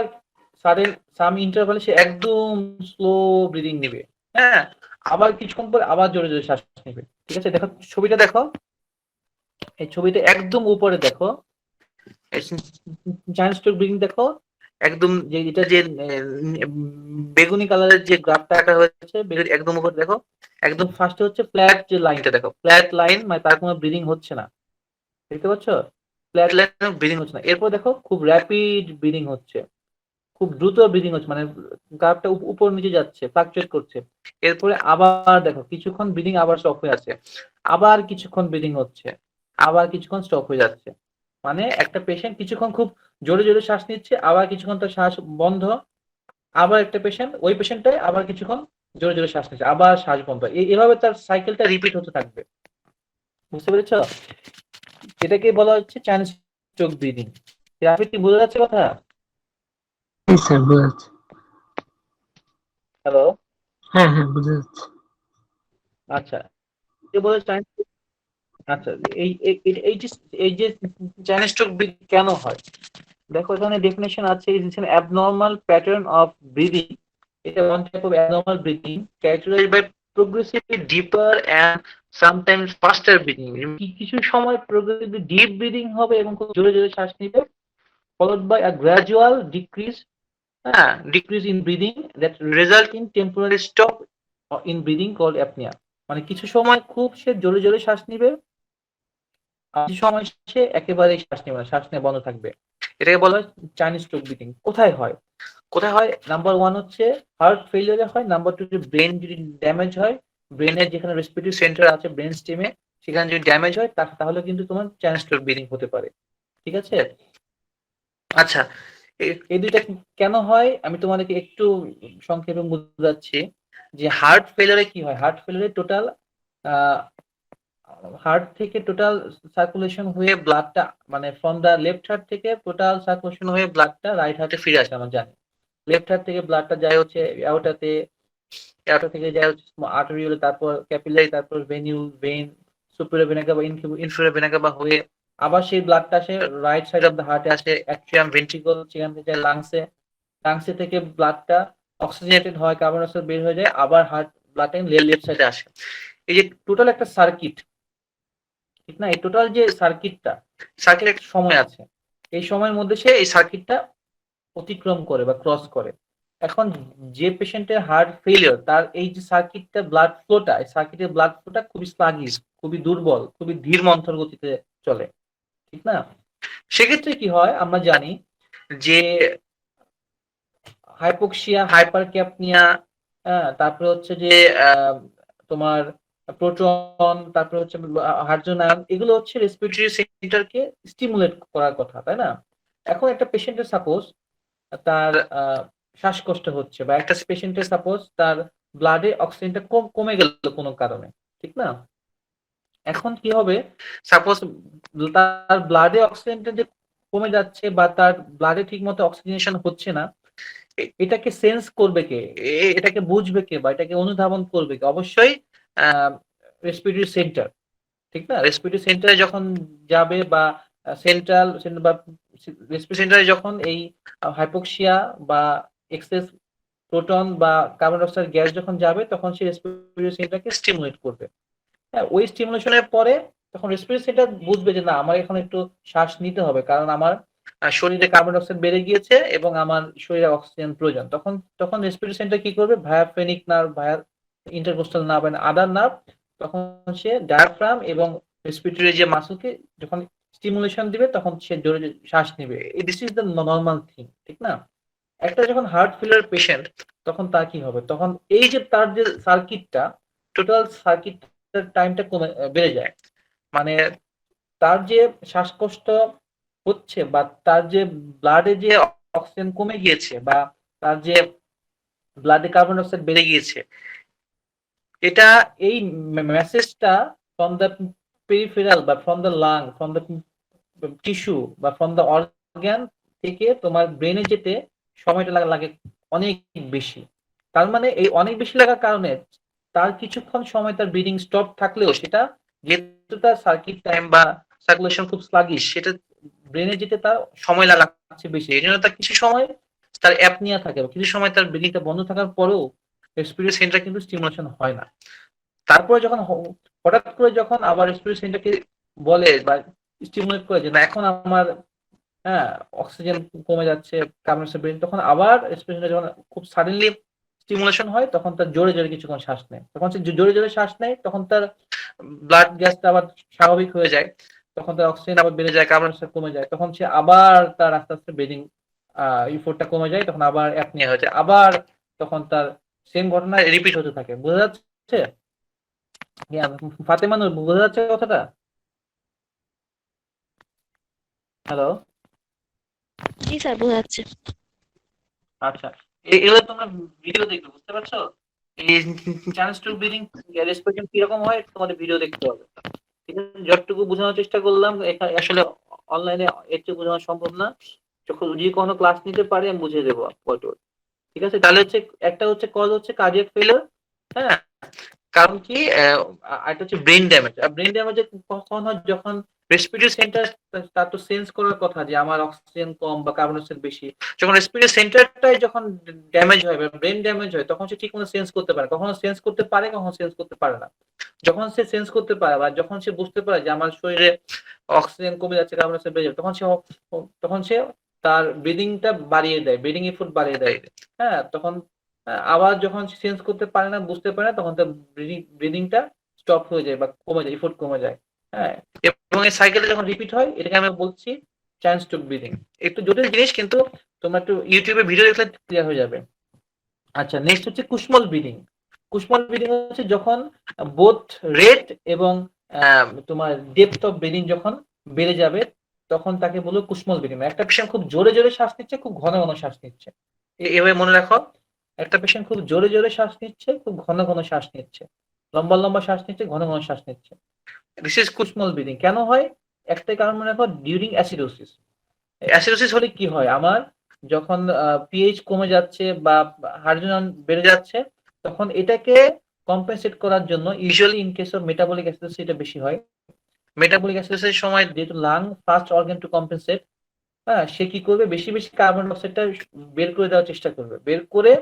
সাডেন সাম ইন্টারভালে সে একদম স্লো ব্রিদিং নিবে, হ্যাঁ, আবার কিছুক্ষণ পর আবার জোরে জোরে শ্বাস নিবে, ঠিক আছে? দেখো ছবিটা দেখো, এই ছবিটা একদম উপরে দেখো, চাইনিজ স্ট্রোক ব্রিদিং দেখো, একদম যে এটা যে বেগুনি কালারের যে গ্রাফটা আঁকা হয়েছে, একদম উপরে দেখো, একদম ফার্স্টে হচ্ছে ফ্ল্যাট যে লাইনটা দেখো, ফ্ল্যাট লাইন, মানে তার কোনো ব্রিদিং হচ্ছে না, দেখতে পাচ্ছ? ফ্ল্যাট লাইন ব্রিদিং হচ্ছে না। এরপর দেখো খুব র্যাপিড ব্রিদিং হচ্ছে, খুব দ্রুত ব্রিদিং হচ্ছে, মানে গ্রাফটা উপর নিচে যাচ্ছে, ফ্লাকচুয়েট করছে। এরপরে আবার দেখো কিছুক্ষণ ব্রিদিং আবার স্টপ হয়ে আছে, আবার কিছুক্ষণ ব্রিদিং হচ্ছে, আবার কিছুক্ষণ স্টপ হয়ে যাচ্ছে। মানে একটা পেশেন্ট কিছুক্ষণ খুব জোরে জোরে শ্বাস নিচ্ছে, আবার কিছুক্ষণ তার শ্বাস বন্ধ, আবার একটা পেশেন্ট, ওই পেশেন্টটাই আবার কিছুক্ষণ জোরে জোরে শ্বাস নিচ্ছে, আবার শ্বাস বন্ধ, এভাবে তার সাইকেলটা রিপিট হতে থাকবে। বুঝতে পেরেছো? এটাকে বলা হচ্ছে চাইনিজ স্ট্রোক ব্রিদিং। রাফিদ, কি বোঝা যাচ্ছে কথা? স্যার বোঝা যাচ্ছে। হ্যালো, হ্যাঁ হ্যাঁ বোঝা যাচ্ছে। আচ্ছা, যে বলে চাইনিজ, আচ্ছা, এই এই এই- এই যে এই যে চাইনিজ স্ট্রোক কেন হয়, দেখো এখানে ডেফিনেশন আছে, is an abnormal pattern of breathing. এটা one type of abnormal breathing characterised by progressively deeper and sometimes faster breathing. কিছু সময় প্রোগ্রেসিভলি ডিপ ব্রিদিং হবে এবং খুব জোরে জোরে শ্বাস নিবে, followed by a gradual decrease, হ্যাঁ, decrease in breathing that result in temporary stop in breathing called apnoea. মানে কিছু সময় খুব সে জোরে জোরে শ্বাস নিবে, কিছু সময় সে একেবারেই শ্বাস নেবে না, শ্বাস নেওয়া বন্ধ থাকবে। এটাকে বলা হয় চাইনিজ স্ট্রোক ব্রিদিং। কোথায় হয়? কোথায় হয়? নাম্বার 1 হচ্ছে হার্ট ফেলিয়ারে হয়। নাম্বার 2 যদি ব্রেন যদি ড্যামেজ হয়, ব্রেনের যেখানে রেসপিরেটরি সেন্টার আছে ব্রেন স্টেমে, সেখানে যদি ড্যামেজ হয় তাহলে কিন্তু তোমার চাইনিজ স্ট্রোক ব্রিদিং হতে পারে, ঠিক আছে? আচ্ছা, এই দুইটা কেন হয় আমি তোমাদেরকে একটু সংক্ষেপে বোঝাচ্ছি যে হার্ট ফেলিওরে কি হয়। হার্ট ফেলিওরে টোটাল হার্ট থেকে টোটাল সার্কুলেশন হয়ে ব্লাডটা মানে ফ্রম দা লেফট হার্ট থেকে টোটাল সার্কুলেশন হয়ে ব্লাডটা রাইট হার্টে ফিরে আসে আমরা জানি। লেফট হার্ট থেকে ব্লাডটা যায় হচ্ছে অ্যাওর্টাতে, অ্যাওর্টা থেকে যায় হচ্ছে আর্টেরিওলে, তারপর ক্যাপিলারি, তারপর venule, vein, superior vena cava, inferior vena cava হয়ে আবার সেই ব্লাডটা আসে রাইট সাইড অফ দ্য হার্টে আসে অ্যাট্রিয়াম, ভেন্ট্রিকল, সেখান থেকে যায় লাংসে, লাংসে থেকে ব্লাডটা অক্সিজেনেটেড হয়, কার্বন ডাই অক্সাইড বের হয়ে যায়, আবার হার্ট ব্লাডটা লেফট সাইডে আসে। এই যে টোটাল একটা সার্কিট, ঠিক না? এই টোটাল যে সার্কিটের একটা সময় আছে, এই সময়ের মধ্যে সে এই সার্কিটটা অতিক্রম করে বা ক্রস করে। এখন যে পেশেন্টের হার্ট ফেলিওর তার এই যে সার্কিটটা ব্লাড ফ্লোটা, এই সার্কিটের ব্লাড ফ্লোটা খুবই স্লাগিশ, খুবই দুর্বল, খুবই ধীর মন্থর গতিতে চলে, ঠিক না? সেক্ষেত্রে কি হয় আমরা জানি যে হাইপোক্সিয়া, হাইপারক্যাপনিয়া, তারপরে হচ্ছে যে তোমার প্রোটন, তারপরে হচ্ছে হাইড্রোজেন আয়ন, এগুলো হচ্ছে রেসপিরেটরি সেন্টারকে স্টিমুলেট করার কথা, তাই না? এখন একটা পেশেন্টের সাপোজ তার শ্বাসকষ্ট হচ্ছে, বা একটা পেশেন্টের সাপোজ তার ব্লাডে অক্সিজেনটা কমে গেল কোনো কারণে, ঠিক না? এখন কি হবে, সাপোজ তার ব্লাডে অক্সিজেনটা যে কমে যাচ্ছে বা তার ব্লাডে ঠিক মতো অক্সিজেনেশন হচ্ছে না, এটাকে সেন্স করবে কে, এটাকে বুঝবে কে বা এটাকে অনুধাবন করবে কে? অবশ্যই রেসপিরেটরি সেন্টার, ঠিক না? রেসপিরেটরি সেন্টারে যখন যাবে বা সেন্ট্রাল বা রেসপিরেটরি সেন্টারে যখন এই হাইপোক্সিয়া বা এক্সেস প্রোটন বা কার্বন ডাই অক্সাইড গ্যাস যখন যাবে, তখন সেই রেসপিরেটরি সেন্টারকে স্টিমুলেট করবে। হ্যাঁ, ওই স্টিমুলেশনের পরে তখন রেসপিরেটরি সেন্টার বুঝবে যে না, আমার এখন একটু শ্বাস নিতে হবে, কারণ আমার শরীরে কার্বন ডাই অক্সাইড বেড়ে গিয়েছে এবং আমার শরীরে অক্সিজেন প্রয়োজন। তখন তখন রেসপিরেটরি সেন্টার কি করবে, via phrenic nerve, via intercostal nerve and other nerve, তখন সে ডায়াফ্রাম এবং রেসপিরেটরি যে মাসলকে যখন স্টিমুলেশন দিবে, তখন সে জোরে জোরে শ্বাস নিবে। This is the normal thing, ঠিক না? একটা যখন হার্ট ফেলিয়ার পেশেন্ট, তখন তার কি হবে, তখন এই যে তার যে সার্কিটটা, টোটাল সার্কিটটার টাইমটা কমে বেড়ে যায়। মানে তার যে শ্বাসকষ্ট হচ্ছে বা তার যে ব্লাডে যে অক্সিজেন কমে গিয়েছে বা তার যে ব্লাডে কার্বন ডাইঅক্সাইড বেড়ে গিয়েছে, এটা এই মেসেজটা ফ্রম দ্য পেরিফেরাল বা from the lung, from the tissue বা ফ্রম দ্য অর্গান থেকে তোমার ব্রেনে যেতে সময়টা লাগে অনেক বেশি। তার মানে এই অনেক বেশি লাগার কারণে তার কিছুক্ষণ সময় তার ব্রিদিং স্টপ থাকলেও সেটা, যেহেতু তার সার্কিট টাইম বা সার্কুলেশন খুব স্লাগিশ, সেটা ব্রেনে যেতে তার সময় লাগছে বেশি। এই জন্য তার কিছু সময় তার অ্যাপনিয়া থাকে, কিছু সময় তার ব্রিদিংটা বন্ধ থাকার পরেও রেসপিরেটরি সেন্টার কিন্তু স্টিমুলেশন হয় না। তারপরে যখন হঠাৎ করে যখন আবার রেসপিরেটরি সেন্টারকে বলে বা স্টিমুলেট করে যে না, এখন আমার হ্যাঁ অক্সিজেন কমে যাচ্ছে, কার্বন ডাই অক্সাইড, তখন আবার রেসপিরেশনটা যখন খুব সাডেনলি স্টিমুলেশন হয়, তখন তার জোরে জোরে কিছুক্ষণ শ্বাস নেয়, তখন সে জোরে জোরে শ্বাস নেয়, তখন তার ব্লাড গ্যাসটা আবার স্বাভাবিক হয়ে যায়, তখন তার অক্সিজেন আবার বেড়ে যায়, কার্বন ডাই অক্সাইড কমে যায়, তখন সে আবার তার আস্তে আস্তে ব্রিদিং ইফোর্টটা কমে যায়, তখন আবার অ্যাপনিয়া হয়ে যায়, আবার তখন তার সেম ঘটনা রিপিট হতে থাকে। বোঝা যাচ্ছে? ফাতেমা নূর, বোঝা যাচ্ছে কথাটা? হ্যালো? জি স্যার, বোঝা যাচ্ছে। আচ্ছা, এগুলো তোমরা ভিডিও দেখবে, বুঝতে পারছো? এই চান্স টু ব্রিদিং রেসপিরেশন কিরকম হয় তোমাদের ভিডিও দেখতে হবে, ঠিক আছে? যতটুকু বোঝানোর চেষ্টা করলাম, এখানে আসলে অনলাইনে এর চেয়ে বোঝানো সম্ভব না। যখন যদি কোনো ক্লাস নিতে পারি আমি বুঝিয়ে দেবো পরে, ঠিক আছে? তাহলে হচ্ছে একটা হচ্ছে কজ হচ্ছে কার্ডিয়াক ফেলিওর, হ্যাঁ, কারণ কি এটা হচ্ছে ব্রেন ড্যামেজ। আর ব্রেন ড্যামেজ কখন হয়, যখন রেসপিরেটরি সেন্টার তার তো সেন্স করার কথা যে আমার অক্সিজেন কম বা কার্বন ডাইঅক্সাইড বেশি, যখন রেসপিরেটরি সেন্টারটাই যখন ড্যামেজ হয় বা ব্রেন ড্যামেজ হয়, তখন সে ঠিক মতো সেন্স করতে পারে, কখনো সেন্স করতে পারে, কখনো সেন্স করতে পারে না। যখন সে সেন্স করতে পারে বা যখন সে বুঝতে পারে যে আমার শরীরে অক্সিজেন কমে যাচ্ছে, কার্বন ডাইঅক্সাইড বেড়ে যাচ্ছে, তখন সে তার ব্রিদিংটা বাড়িয়ে দেয়, ব্রিদিং এফোর্ট বাড়িয়ে দেয়। হ্যাঁ, তখন আবার যখন সেন্স করতে পারে না, বুঝতে পারে না, তখন তার ব্রিদিংটা স্টপ হয়ে যায় বা কমে যায়, এফোর্ট কমে যায়। হ্যাঁ, এবং এই সাইকেলটা যখন রিপিট হয়, এটাকে আমি বলছি চান্স টু ব্রিদিং। একটু জটিল জিনিস, কিন্তু তোমরা একটু ইউটিউবে ভিডিও দেখলে ক্লিয়ার হয়ে যাবে। আচ্ছা, নেক্সট হচ্ছে কুশমল ব্রিদিং। কুশমল ব্রিদিং হচ্ছে যখন বোথ রেট এবং তোমার ডেপথ অফ ব্রিদিং যখন বেড়ে যাবে, তখন তাকে বলবো কুসমল ব্রিদিং। একটা পেশেন্ট খুব জোরে জোরে শ্বাস নিচ্ছে, খুব ঘন ঘন শ্বাস নিচ্ছে, এভাবে মনে রাখো। একটা পেশেন্ট খুব জোরে জোরে শ্বাস নিচ্ছে, খুব ঘন ঘন শ্বাস নিচ্ছে, লম্বা লম্বা শ্বাস নিচ্ছে, ঘন ঘন শ্বাস নিচ্ছে, দিস ইজ কুসমল ব্রিদিং। কেন হয়? একটাই কারণ মনে রাখো, ডিউরিং অ্যাসিডোসিস। অ্যাসিডোসিস হলে কি হয়, আমার যখন পিএইচ কমে যাচ্ছে বা হাইড্রোজেন বেড়ে যাচ্ছে, তখন এটাকে কম্পেনসেট করার জন্য usually in case of metabolic acidosis এটা বেশি হয়। মেটাবলিক অ্যাসিডোসিসের সময় যেহেতু lung first organ to compensate, হ্যাঁ, সে কি করবে, বেশি বেশি কার্বন ডাইঅক্সাইডটা বের করে দেওয়ার চেষ্টা করবে, বের করে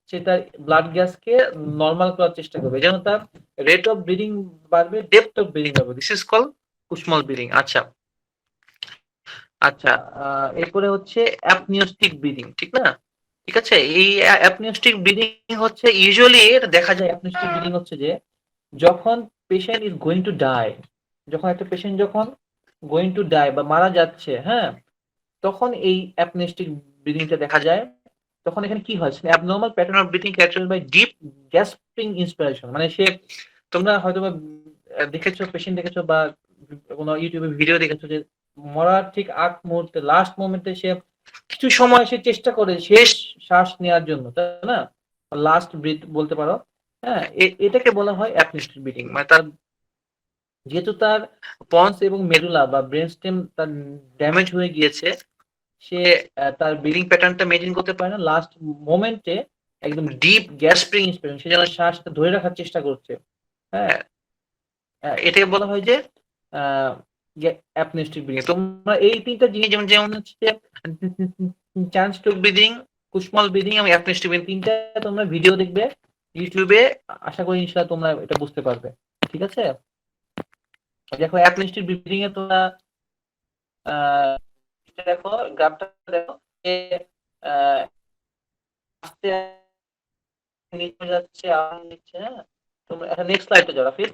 সে তার ব্লাড গ্যাসকে নর্মাল করার চেষ্টা করবে, যেন তার রেট অফ ব্রিদিং বাড়বে, ডেপথ অফ ব্রিদিং বাড়বে। This is call Kussmaul breathing. আচ্ছা আচ্ছা, এরপরে হচ্ছে অ্যাপনিওস্টিক ব্রিদিং, ঠিক না? ঠিক আছে, এই অ্যাপনিওস্টিক ব্রিদিং হচ্ছে ইউজুয়ালি এটা দেখা যায়, অ্যাপনিওস্টিক ব্রিদিং হচ্ছে যে যখন patient is going to die, যখন একটা পেশেন্ট যখন গোয়িং টু ডাই বা মারা যাচ্ছে, হ্যাঁ, তখন এই অ্যাপনিওস্টিক ব্রিদিংটা দেখা যায়। তখন এখানে কি হয়, abnormal pattern of breathing characterised by deep gasping inspiration. মানে সে, তোমরা হয়তো দেখেছো, পেশেন্ট দেখেছো বা কোনো ইউটিউবে ভিডিও দেখেছো যে মরার ঠিক আগ মুহূর্তে, লাস্ট মোমেন্টে সে কিছু সময় সে চেষ্টা করে শেষ শ্বাস নেওয়ার জন্য, তাই না? লাস্ট ব্রিথ বলতে পারো। হ্যাঁ, এটাকে বলা হয় অ্যাপনিওস্টিক ব্রিদিং। মানে তার, যেহেতু তার পন্স এবং মেডুলা বা ব্রেন স্টেম তার ড্যামেজ হয়ে গিয়েছে, সে তার ব্রিদিং প্যাটার্নটা মেনটেন করতে পারে না, লাস্ট মোমেন্টে একদম ডিপ গ্যাসপ্রিং ইন্সপিরেশন, সে যেন শ্বাসটা ধরে রাখার চেষ্টা করছে। হ্যাঁ, এটাকে বলা হয় যে অ্যাপনিওস্টিক ব্রিদিং। তোমরা এই তিনটা জিনিস, যেমন যেমন হচ্ছে চান্সটুক ব্রিদিং, কুসমল ব্রিদিং এবং অ্যাপনিওস্টিক ব্রিদিং, তিনটা তোমরা ভিডিও দেখবে ইউটিউবে, আশা করি ইনশাআল্লাহ তোমরা এটা বুঝতে পারবে। ঠিক আছে, দেখো অ্যাপনিওস্টিক ব্রিদিং এ তোমরা দেখো, গ্রাফটা দেখো, আস্তে নিচে যাচ্ছে, আর নিচে। হ্যাঁ, তোমরা এখন নেক্সট স্লাইডে যাও রাফিদ।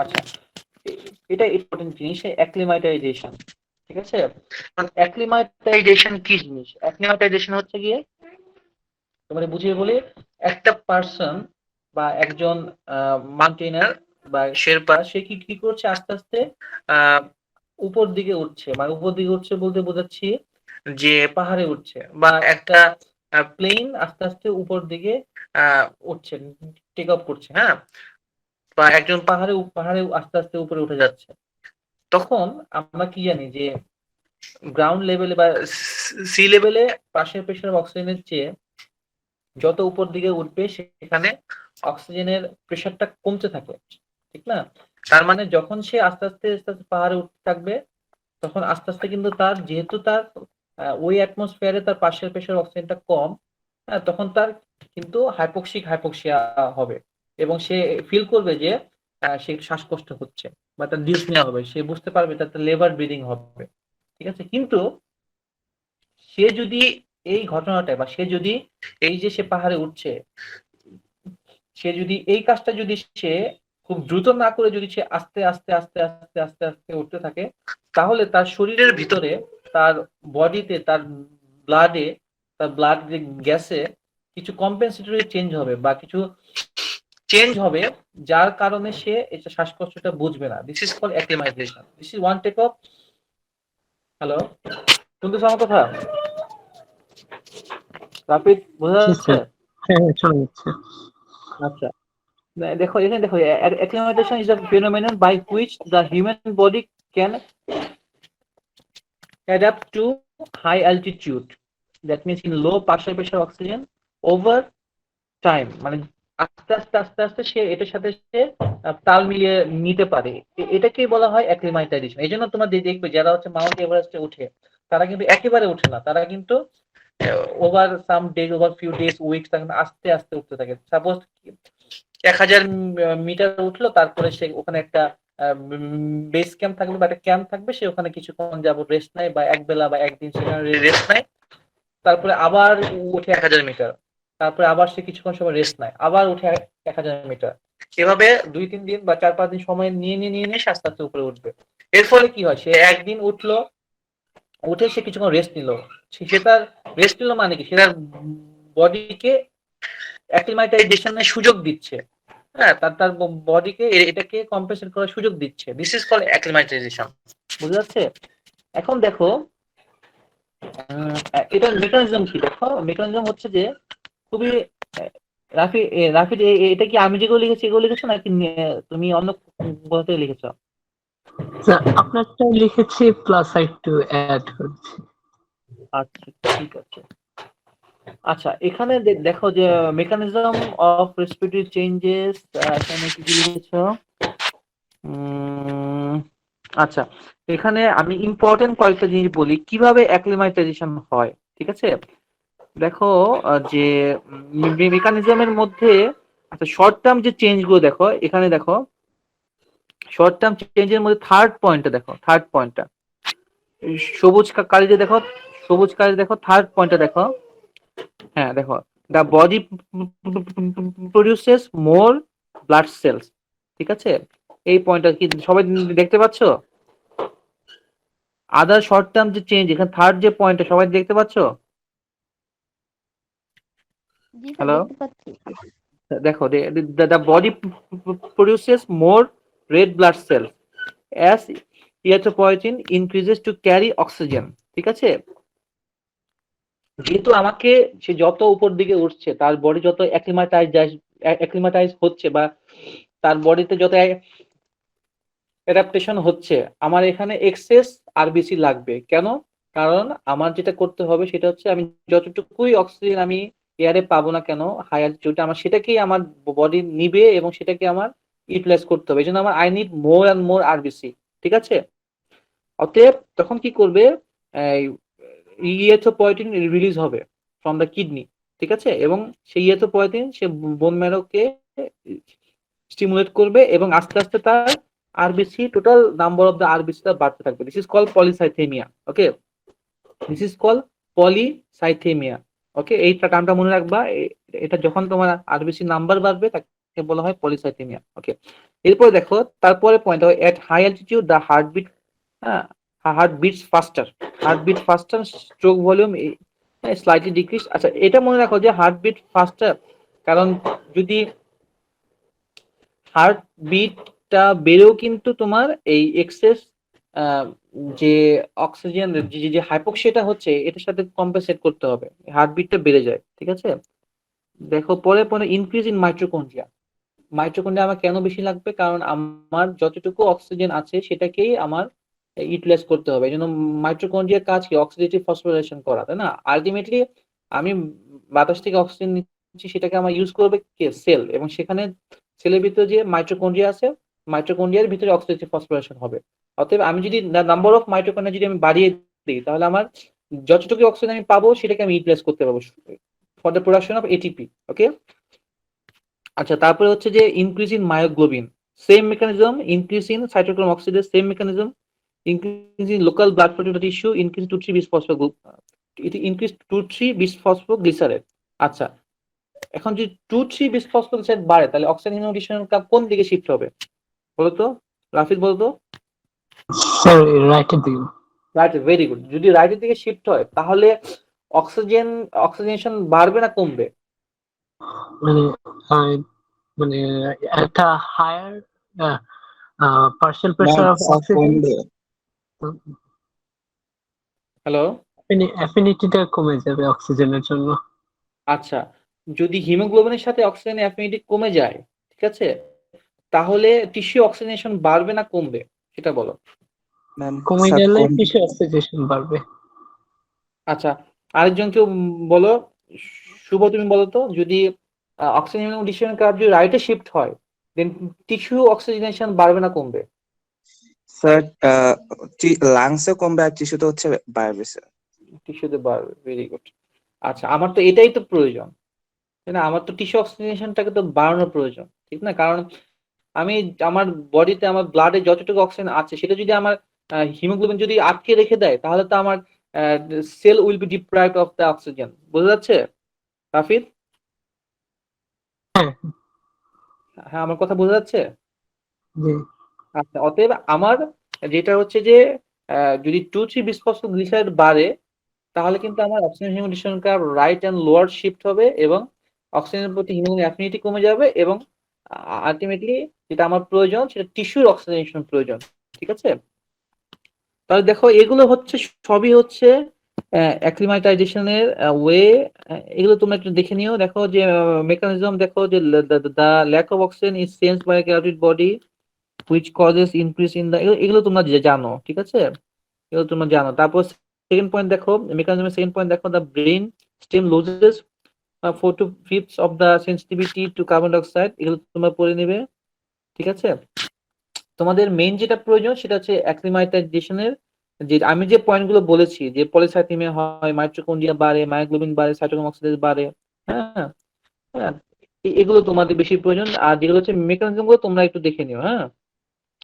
আচ্ছা, এটা ইম্পর্টেন্ট জিনিস, অ্যাক্লিমাটাইজেশন। ঠিক আছে, অ্যাক্লিমাটাইজেশন কি জিনিস? অ্যাক্লিমাটাইজেশন হচ্ছে গিয়ে, তোমাদের বুঝিয়ে বলি, একটা পার্সন বা একজন মাউন্টেনার বা শেরপা, সে কি কি করছে, আস্তে আস্তে আহ উপর দিকে উঠছে। মানে উপর দিকে উঠছে বলতে বোঝাচ্ছি যে পাহাড়ে উঠছে, বা একটা প্লেন আস্তে আস্তে উপর দিকে উঠছে, টেক অফ করছে, হ্যাঁ, বা একজন পাহাড়ে পাহাড়ে আস্তে আস্তে উপরে উঠে যাচ্ছে। তখন আমরা কি জানি যে গ্রাউন্ড লেভেলে বা সি লেভেলে পাশের প্রেশার অক্সিজেনের চেয়ে যত উপর দিকে উঠবে, সেখানে অক্সিজেনের প্রেশারটা কমতে থাকে, ঠিক না? তার মানে যখন সে আস্তে আস্তে আস্তে আস্তে পাহাড়ে উঠতে থাকবে, তখন আস্তে আস্তে কিন্তু তার, যেহেতু তার ওই অ্যাটমসফিয়ারে তার পাশের প্রেশার অক্সিজেনটা কম, হ্যাঁ, তখন তার কিন্তু হাইপোক্সিয়া হবে, এবং সে ফিল করবে যে সে শ্বাসকষ্ট হচ্ছে বা তার ডিসনিয়া হবে, সে বুঝতে পারবে তার লেবার ব্রিদিং হবে। ঠিক আছে, কিন্তু সে যদি এই ঘটনাটা, বা সে যদি এই যে সে পাহাড়ে উঠছে, সে যদি এই কাজটা যদি সে খুব দ্রুত না করে, যদি সে আস্তে আস্তে আস্তে আস্তে আস্তে আস্তে উঠতে থাকে, তাহলে তার শরীরের ভিতরে, তার বডিতে, তার ব্লাডে, তার ব্লাড গ্যাসে কিছু কম্পেনসেটরি চেঞ্জ হবে, বা কিছু চেঞ্জ হবে, যার কারণে সে এটা শ্বাসকষ্টটা বুঝবে না। This is call acclimatisation. This is one take off. Hello, শুনতেছো আমার কথা? রাপিড বোঝা জি যাচ্ছে? স্যার। হ্যাঁ, চলে যাচ্ছে। আচ্ছা, দেখো এখানে দেখো, acclimatization is a phenomenon by which the human body can adapt to high altitude, that means in low partial pressure oxygen over time। মানে আস্তে আস্তে আস্তে আস্তে সে এটার সাথে সে তাল মিলিয়ে নিতে পারে, এটাকেই বলা হয় অ্যাক্লিমাটাইজেশন। এই জন্য তোমরা দেখবে যারা হচ্ছে মাউন্ট এভারেস্টে উঠে, তারা কিন্তু একেবারে উঠে না, তারা কিন্তু over some days, over few days, weeks, তারা কিন্তু আস্তে আস্তে উঠতে থাকে। সাপোজ 1000 মিটার উঠলো, তারপরে সে ওখানে একটা বেস ক্যাম্প থাকবে বা একটা ক্যাম্প থাকবে, সে ওখানে কিছুক্ষণ যাবত রেস্ট নেয়, বা এক বেলা বা একদিন সেখানে রেস্ট নেয়, তারপরে আবার উঠে 1000 মিটার, তারপরে আবার সে কিছুক্ষণ সময় রেস্ট নেয়, আবার উঠে 1000 মিটার, এভাবে 2-3 দিন বা 4-5 দিন সময় নিয়ে সে আস্তে আস্তে উপরে উঠবে। এর ফলে কি হয়, সে একদিন উঠলো, উঠে সে কিছুক্ষণ রেস্ট নিল, সে তার রেস্ট নিল মানে কি, সে তার বডিকে অ্যাক্লিমাটাইজেশনের সুযোগ দিচ্ছে। হ্যাঁ, তার বডিকে এটাকে কম্প্রেশন করার সুযোগ দিচ্ছে। This is called acclimatisation. বুঝা যাচ্ছে? এখন দেখো এটার মেকানিজম কি? দেখো মেকানিজম হচ্ছে যে খুবই রাফি এটা কি আমি যেগুলো লিখেছি এগুলো লিখেছো নাকি তুমি অন্য কোথা থেকে লিখেছো? আপনারটা লিখেছি প্লাস একটু অ্যাড করেছি। আচ্ছা ঠিক আছে। আচ্ছা এখানে দেখো যে মেকানিজম অফ রেসপিরেটরি চেঞ্জেস এখানে কি কি লিখেছো? আচ্ছা এখানে আমি ইম্পর্টেন্ট কয়েকটা জিনিস বলি কিভাবে অ্যাক্লিমাটাইজেশন হয়। ঠিক আছে, দেখো যে মেকানিজমের মধ্যে আচ্ছা শর্ট টার্ম যে চেঞ্জ গুলো দেখো এখানে দেখো শর্ট টার্ম চেঞ্জের মধ্যে থার্ড পয়েন্টটা দেখো, থার্ড পয়েন্টটা সবুজ কালিতে দেখো, সবুজ কালিতে দেখো থার্ড পয়েন্টটা দেখো। হ্যাঁ দেখো, the body produces more blood cells. ঠিক আছে, এই পয়েন্টটা কি সবাই দেখতে পাচ্ছ? আদার শর্ট টার্ম যে চেঞ্জ এখানে থার্ড যে পয়েন্টটা সবাই দেখতে পাচ্ছ? জি স্যার, হ্যালো, দেখতে পাচ্ছি। দেখো the body produces more red blood cells as erythropoietin increases to carry oxygen। ঠিক আছে, যেহেতু আমাকে সে যত উপর দিকে উঠছে তার বডি যত অ্যাক্লিমাটাইজ হচ্ছে বা তার বডিতে যত অ্যাডাপ্টেশন হচ্ছে, আমার এখানে এক্সেস আরবিসি লাগবে। কেন? কারণ আমার যেটা করতে হবে সেটা হচ্ছে আমি যতটুকুই অক্সিজেন আমি এয়ারে পাবো না কেন হাই অ্যালটিটিউডে, আমার সেটাকেই আমার বডি নিবে এবং সেটাকে আমার ইউটিলাইজ করতে হবে। এই জন্য আমার I need more and more RBC. ঠিক আছে, অতএব তখন কি করবে, ইরিথ্রোপয়েটিন রিলিজ হবে ফ্রম দ্য কিডনি। ঠিক আছে, এবং সেই ইরিথ্রোপয়েটিন সে বোন ম্যারোকে স্টিমুলেট করবে এবং আস্তে আস্তে তার RBC total number of the RBC বাড়তে থাকবে। This is call polycythaemia. Okay, this is call polycythaemia. Okay, এই টার্মটা মনে রাখবা। এটা যখন তোমার আরবিসি নাম্বার বাড়বে তাকে বলা হয় পলিসাইথেমিয়া। ওকে, এরপর দেখো তারপরে point at high altitude the heartbeat, হ্যাঁ, heart beats faster, heart beat faster, stroke volume slightly decrease. আচ্ছা এটা মনে রাখো যে হার্ট বিট ফাস্টার, কারণ যদি হার্ট বিটটা বেড়েও কিন্তু তোমার এই এক্সেস যে অক্সিজেন যে হাইপোক্সিয়াটা হচ্ছে এটার সাথে কম্পেনসেট করতে হবে, হার্ট বিটটা বেড়ে যায়। ঠিক আছে, দেখো পরে পরে ইনক্রিজ ইন মাইটোকন্ড্রিয়া। মাইটোকন্ড্রিয়া আমার কেন বেশি লাগবে? কারণ আমার যতটুকু অক্সিজেন আছে সেটাকেই আমার ইউটিলাইজ করতে হবে। এই জন্য মাইটোকন্ড্রিয়ার কাজ কি? অক্সিডেটিভ ফসফোরিলেশন করা, তাই না? আলটিমেটলি আমি বাতাস থেকে অক্সিজেন নিচ্ছি, সেটাকে আমার ইউজ করবে কে? সেল। এবং সেখানে সেলের ভিতরে যে মাইটোকন্ড্রিয়া আছে, মাইটোকন্ড্রিয়ার ভিতরে অক্সিডেটিভ ফসফোরিলেশন হবে। অতএব আমি যদি নাম্বার অফ মাইটোকন্ড্রিয়া যদি আমি বাড়িয়ে দিই তাহলে আমার যতটুকু অক্সিজেন আমি পাবো সেটাকে আমি ইউটিলাইজ করতে পারবো for the production of ATP. Okay, আচ্ছা তারপরে হচ্ছে যে increase in myoglobin, same mechanism. Increase in cytochrome oxidase, same mechanism. Increase in local blood flow tissue, increase 2,3-bis-phosphoglycerate, it increase 2,3-bis-phosphoglycerate। আচ্ছা এখন যদি 2,3-bis-phosphoglycerate বাড়ে তাহলে অক্সিজেন হিমোডিশনের কাপ কোন দিকে শিফট হবে বলতো? রাফিদ বলতো। স্যার রাইটের দিকে। Right, very good. যদি রাইটের দিকে শিফট হয় তাহলে অক্সিজেনেশন বাড়বে না কমবে? মানে মানে একটা higher partial pressure of oxygen, hello, অ্যাফিনিটিটা কমে যাবে অক্সিজেনের জন্য। আচ্ছা যদি হিমোগ্লোবিনের সাথে অক্সিজেনের অ্যাফিনিটি কমে যায়, ঠিক আছে, তাহলে টিস্যু অক্সিজেনেশন বাড়বে না কমবে সেটা বলো। কমে গেলে টিস্যু অক্সিজেশন বাড়বে। আচ্ছা আরেকজন কেউ বলো, শুভ তুমি বলো তো, যদি অক্সিজেন ডিসিশন কার্ভ যদি রাইটে শিফট হয় দেন টিস্যু অক্সিজেনেশন বাড়বে না কমবে? স্যার লাংসে কমবে আর টিস্যুতে হচ্ছে বাড়বে স্যার। টিস্যুতে বাড়বে, ভেরি গুড। আচ্ছা আমার তো এটাই তো প্রয়োজন, তাই না? আমার তো টিস্যু অক্সিজেনেশনটাকে তো বাড়ানোর প্রয়োজন, ঠিক না? কারণ আমি আমার বডিতে আমার ব্লাডে যতটুকু অক্সিজেন আছে সেটা যদি আমার হিমোগ্লোবিন যদি আটকে রেখে দেয় তাহলে তো আমার cell will be deprived of the oxygen. বোঝা যাচ্ছে রাফিদ? হ্যাঁ হ্যাঁ আমার কথা বোঝা যাচ্ছে? জি। আচ্ছা অতএব আমার যেটা হচ্ছে যে যদি 2,3-বিসফসফোগ্লিসারাইড বাড়ে তাহলে কিন্তু আমার অক্সিজেন হিমোডিশন curve right and lower shift হবে এবং অক্সিজেনের প্রতি হিমোগ্লোবিন অ্যাফিনিটি কমে যাবে এবং আলটিমেটলি যেটা আমার প্রয়োজন সেটা টিস্যুর অক্সিজেনেশন প্রয়োজন, ঠিক আছে? তাহলে দেখো এগুলো হচ্ছে সবই হচ্ছে অ্যাক্লিমাটাইজেশনের ওয়ে। এগুলো তোমরা একটু দেখে নিও, দেখো যে মেকানিজম, দেখো যে the lack of oxygen is sensed by carotid body which causes increase in the, এগুলো তোমরা জানো, ঠিক আছে? এগুলো তোমরা জানো। তারপর সেকেন্ড পয়েন্ট দেখো, মেকানিজমের সেকেন্ড পয়েন্ট দেখো, the brain stem loses 4 to 5 of the sensitivity to carbon dioxide, এগুলো তোমরা পড়ে নেবে, ঠিক আছে? তোমাদের মেইন যেটা প্রয়োজন সেটা হচ্ছে অ্যাক্লিমাটাইজেশনের, যে আমি যে পয়েন্টগুলো বলেছি, যে পলিসাইথেমিয়া হয়, মাইটোকন্ড্রিয়া বাড়ে, মায়োগ্লোবিন বাড়ে, সাইটোক্রোম অক্সিডেজ বাড়ে, হ্যাঁ হ্যাঁ, এগুলো তোমাদের বেশি প্রয়োজন। আর যেগুলো হচ্ছে মেকানিজম গুলো তোমরা একটু দেখে নিও, হ্যাঁ।